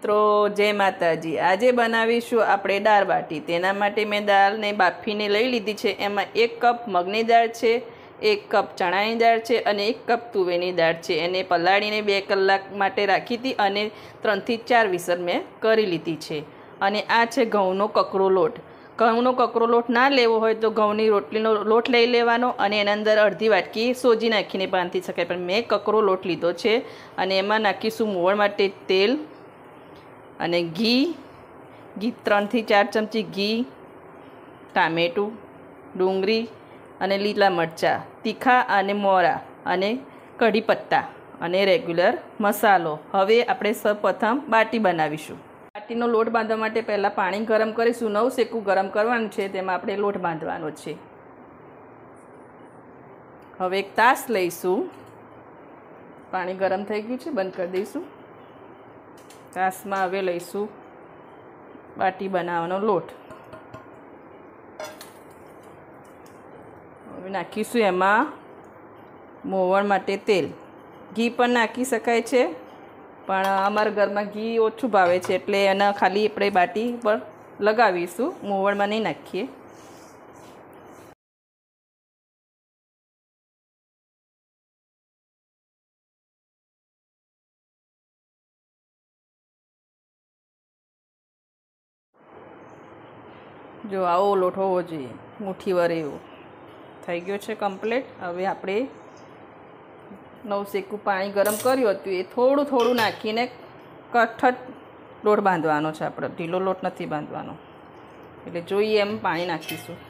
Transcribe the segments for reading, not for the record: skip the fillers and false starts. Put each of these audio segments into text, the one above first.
મિત્રો, જય માતાજી। આજે બનાવીશું આપણે દાળ બાટી। તેના માટે મેં દાળને બાફીને લઈ લીધી છે। એમાં 1 કપ મગની દાળ છે, 1 કપ ચણાની દાળ છે અને 1 કપ તુવેરની દાળ છે। એને પલાળીને 2 કલાક માટે રાખી હતી અને 3 થી 4 વિસલ મેં કરી લીધી છે। અને આ છે ઘઉંનો કકરો લોટ। ઘઉંનો કકરો લોટ ના લેવો હોય તો ઘઉંની રોટલીનો લોટ લઈ લેવાનો અને એના અંદર અડધી વાટકી સોજી નાખીને બાંધી શકાય, પણ મેં કકરો લોટ લીધો છે। અને એમાં નાખીશું મોવણ માટે તેલ અને ઘી 3 થી 4 ચમચી ઘી, ટામેટું, ડુંગળી અને લીલા મરચાં તીખા અને મોરા અને કઢી પત્તા અને રેગ્યુલર મસાલો। હવે આપણે સૌપ્રથમ બાટી બનાવીશું। બાટીનો લોટ બાંધવા માટે પહેલાં પાણી ગરમ કરીશું। 9 શેકું ગરમ કરવાનું છે, તેમાં આપણે લોટ બાંધવાનો છે। હવે એક તાસ લઈશું। પાણી ગરમ થઈ ગયું છે, બંધ કરી દઈશું। તાસમાં હવે લઈશું બાટી બનાવવાનો લોટ। હવે નાખીશું એમાં મોવણ માટે તેલ। ઘી પણ નાખી શકાય છે, પણ અમારા ઘરમાં ઘી ઓછું ભાવે છે એટલે એના ખાલી આપણે બાટી પર લગાવીશું, મોવણમાં નહીં નાખીએ। જો આવો લોટ હોવો જોઈએ, મુઠ્ઠી વરે એવો થઈ ગયો છે કમ્પ્લીટ। હવે આપણે 9 શેકું પાણી ગરમ કર્યું હતું એ થોડું થોડું નાખીને કઠઠ લોટ બાંધવાનો છે। આપણે ઢીલો લોટ નથી બાંધવાનો, એટલે જોઈએ એમ પાણી નાખીશું।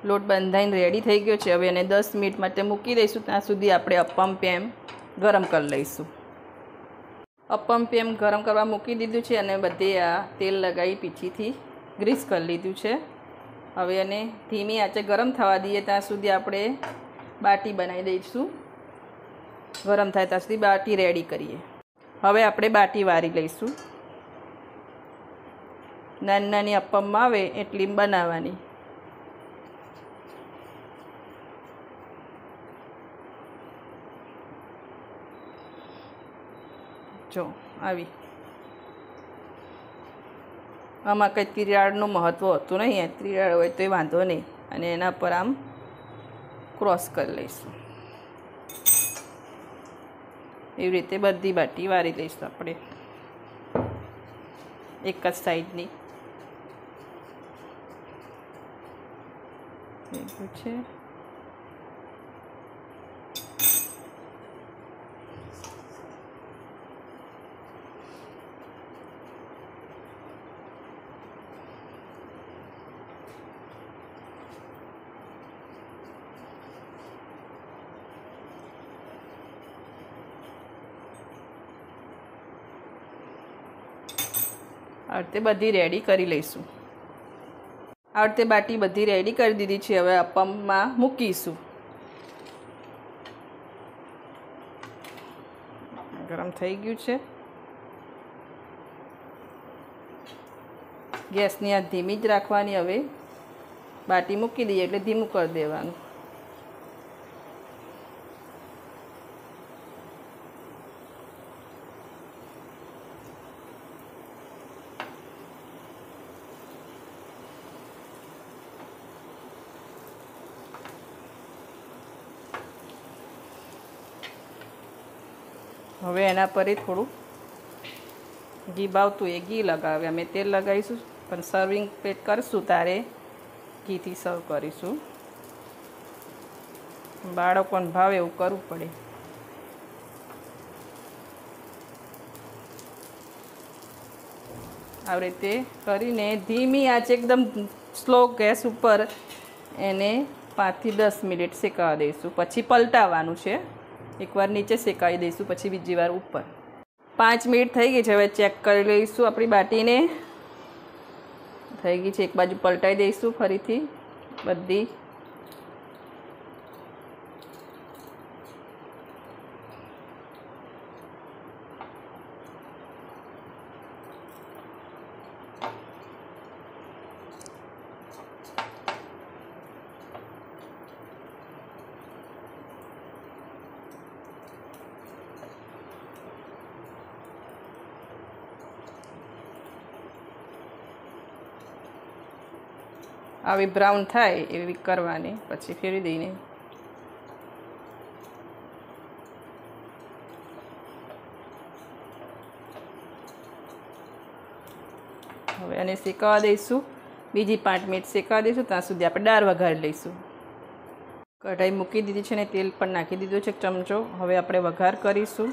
લોટ બંધાઈને રેડી થઈ ગયો છે। હવે એને 10 મિનિટ માટે મૂકી દઈશું। ત્યાં સુધી આપણે અપમ પેન ગરમ કરી લઈશું। અપમ પેન ગરમ કરવા મૂકી દીધું છે અને બધે આ તેલ લગાવી પીછીથી ગ્રીસ કરી લીધું છે। હવે એને ધીમી આંચે ગરમ થવા દઈએ, ત્યાં સુધી આપણે બાટી બનાવી દઈશું। ગરમ થાય ત્યાં સુધી બાટી રેડી કરીએ। હવે આપણે બાટી વારી લઈશું। નાની નાની અપમમાં આવે એટલી બનાવવાની। જો આવી આમાં કંઈ તિરાડનું મહત્ત્વ હોતું નહીં, તિરાડ હોય તો એ વાંધો નહીં। અને એના પર આમ ક્રોસ કરી લઈશું। એવી રીતે બધી બાટી વારી લઈશું આપણે એક જ સાઈડની। થઈ ગયું છે। આ રીતે બધી રેડી કરી લઈશું। આ રીતે બાટી બધી રેડી કરી દીધી છે। હવે અપમમાં મૂકીશું। ગરમ થઈ ગયું છે। ગેસની આ ધીમી જ રાખવાની। હવે બાટી મૂકી દઈએ એટલે ધીમું કરી દેવાનું। હવે એના પર થોડું ઘી ભાવતું એ ઘી લગાવે। અમે તેલ લગાવીશું, પણ સર્વિંગ પ્લેટ કરીશું ત્યારે ઘીથી સર્વ કરીશું। બાળકોને ભાવે એવું કરવું પડે। આવી રીતે કરીને ધીમી આંચ એકદમ સ્લો ગેસ ઉપર એને 5 થી 10 મિનિટ શેકાવા દઈશું। પછી પલટાવવાનું છે। એકવાર નીચે શેકાવી દઈશું, પછી બીજી વાર ઉપર। 5 મિનિટ થઈ ગઈ છે। હવે ચેક કરી લઈશું આપણી બાટીને। થઈ ગઈ છે। એક બાજુ પલટાઈ દઈશું ફરીથી બધી। આવી બ્રાઉન થાય એવી કરવાની, પછી ફેરવી દઈને હવે આને શેકાવા દઈશું। બીજી 5 મિનિટ શેકાવા દઈશું, ત્યાં સુધી આપણે દાળ વઘારી લઈશું। કઢાઈ મૂકી દીધી છે ને તેલ પણ નાખી દીધું છે 1 ચમચો। હવે આપણે વઘાર કરીશું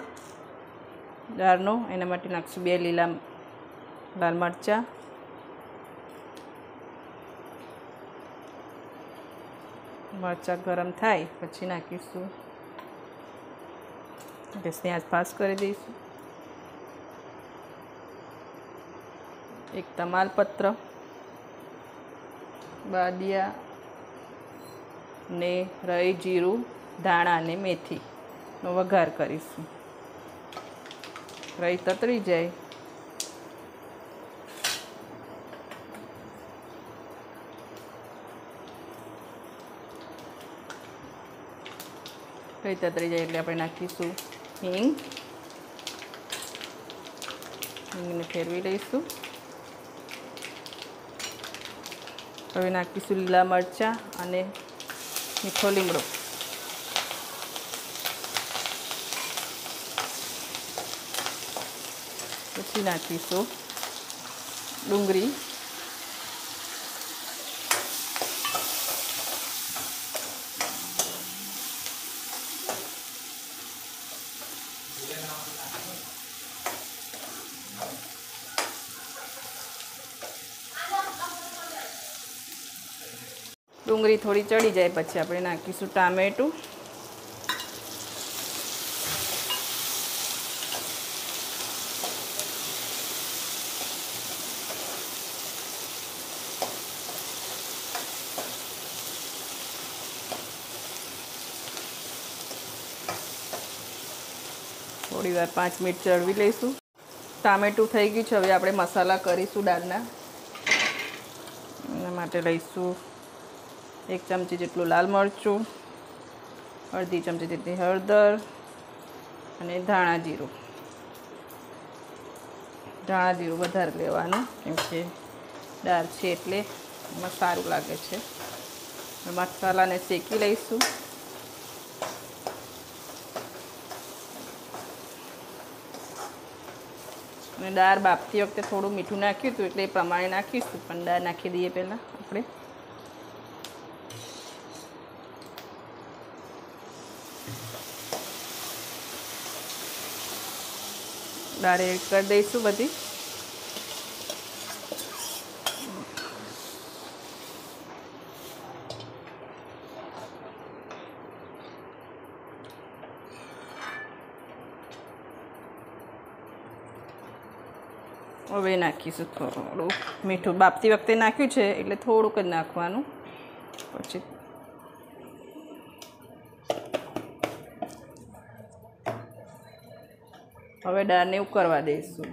દાળનો। એના માટે નાખીશું 2 લીલા લાલ મરચાં, મરચાં ગરમ થાય પછી નાખીશું, ગેસની આંચ ફાસ્ટ કરી દઈશું। 1 તમાલપત્ર, બાદિયા ને રાઈ, જીરું, ધાણા અને મેથીનો વઘાર કરીશું। રાઈ તતરી જાય રાઈ તતરી જાય એટલે આપણે નાખીશું હિંગ। હિંગને ફેરવી લઈશું। હવે નાખીશું લીલા મરચાં અને મીઠો લીમડો। પછી નાખીશું ડુંગળી, ડુંગળી થોડી ચડી જાય પછી આપણે નાખીશું ટામેટું, થોડી વાર 5 મિનિટ ચડવી લઈશું। ટામેટું થઈ ગયું છે। હવે આપણે મસાલા કરીશું દાળના। એના માટે લઈશું 1 ચમચી જેટલું લાલ મરચું, અડધી ચમચી જેટલી હળદર અને ધાણા જીરું। ધાણા જીરું વધારે લેવાનું કેમ કે દાળ છે એટલે એમાં સારું લાગે છે। મસાલાને શેકી લઈશું। અને દાળ બાફતી વખતે થોડું મીઠું નાખ્યું હતું એટલે એ પ્રમાણે નાખીશું, પણ દાળ નાખી દઈએ પહેલાં આપણે। દાળ એડ કરી દઈશું બધી। હવે નાખીશું થોડું મીઠું। બાફતી વખતે નાખ્યું છે એટલે થોડુંક જ નાખવાનું। પછી હવે દાળને ઉકળવા દઈશું।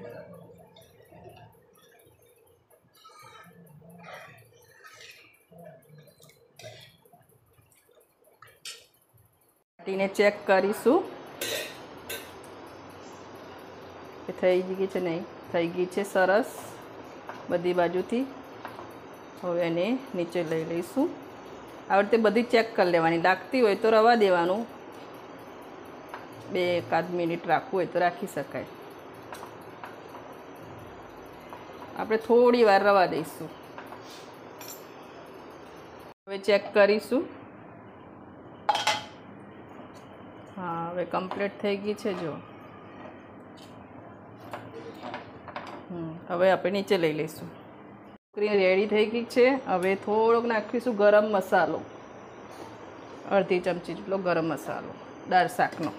પાટીને ચેક કરીશું કે થઈ ગઈ છે નહીં। થઈ ગઈ છે સરસ બધી બાજુથી। હવે એને નીચે લઈ લઈશું। આ રીતે બધી ચેક કરી લેવાની, લાગતી હોય તો રવા દેવાનું, 2-1 મિનિટ રાખવું હોય તો રાખી શકાય। આપણે થોડી વાર રવા દઈશું। હવે ચેક કરીશું। હા, હવે કમ્પ્લીટ થઈ ગઈ છે જો। હવે આપણે નીચે લઈ લઈશું। ઢોકળી રેડી થઈ ગઈ છે। હવે થોડોક નાખીશું ગરમ મસાલો, અડધી ચમચી જેટલો ગરમ મસાલો દાળ શાકનો।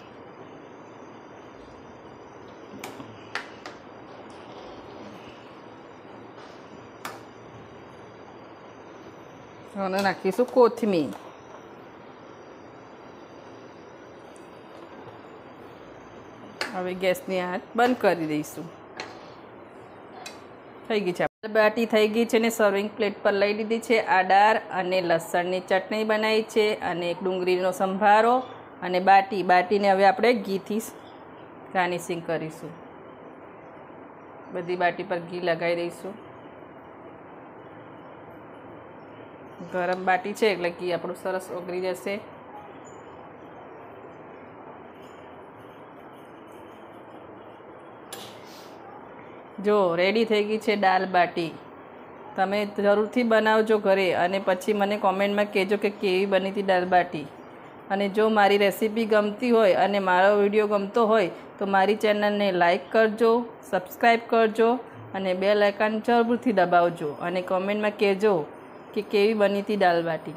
અને નાખીશું કોથમીર. હવે ગેસની આંચ બંધ કરી દઈશું. થઈ ગઈ છે દાળ બાટી, થઈ ગઈ છે ને સર્વિંગ પ્લેટ પર લઈ લીધી છે. આ દાળ અને લસણની ચટણી બનાવી છે અને એક ડુંગળીનો સંભારો અને બાટીને હવે આપણે ઘીથી ગાર્નિશિંગ કરીશું. બધી બાટી પર ઘી લગાવી દઈશું. ગરમ બાટી છે એટલે ઘી આપણું સરસ ઓગળી જશે. જો રેડી થઈ ગઈ છે દાલ બાટી. તમે જરૂરથી બનાવજો ઘરે અને પછી મને કોમેન્ટમાં કહેજો કે કેવી બની હતી દાલ બાટી. અને જો મારી રેસીપી ગમતી હોય અને મારો વિડીયો ગમતો હોય તો મારી ચેનલને લાઈક કરજો, સબસ્ક્રાઈબ કરજો અને બેલ આઇકન જરૂરથી દબાવજો અને કોમેન્ટમાં કહેજો કે કેવી બની હતી દાલ બાટી.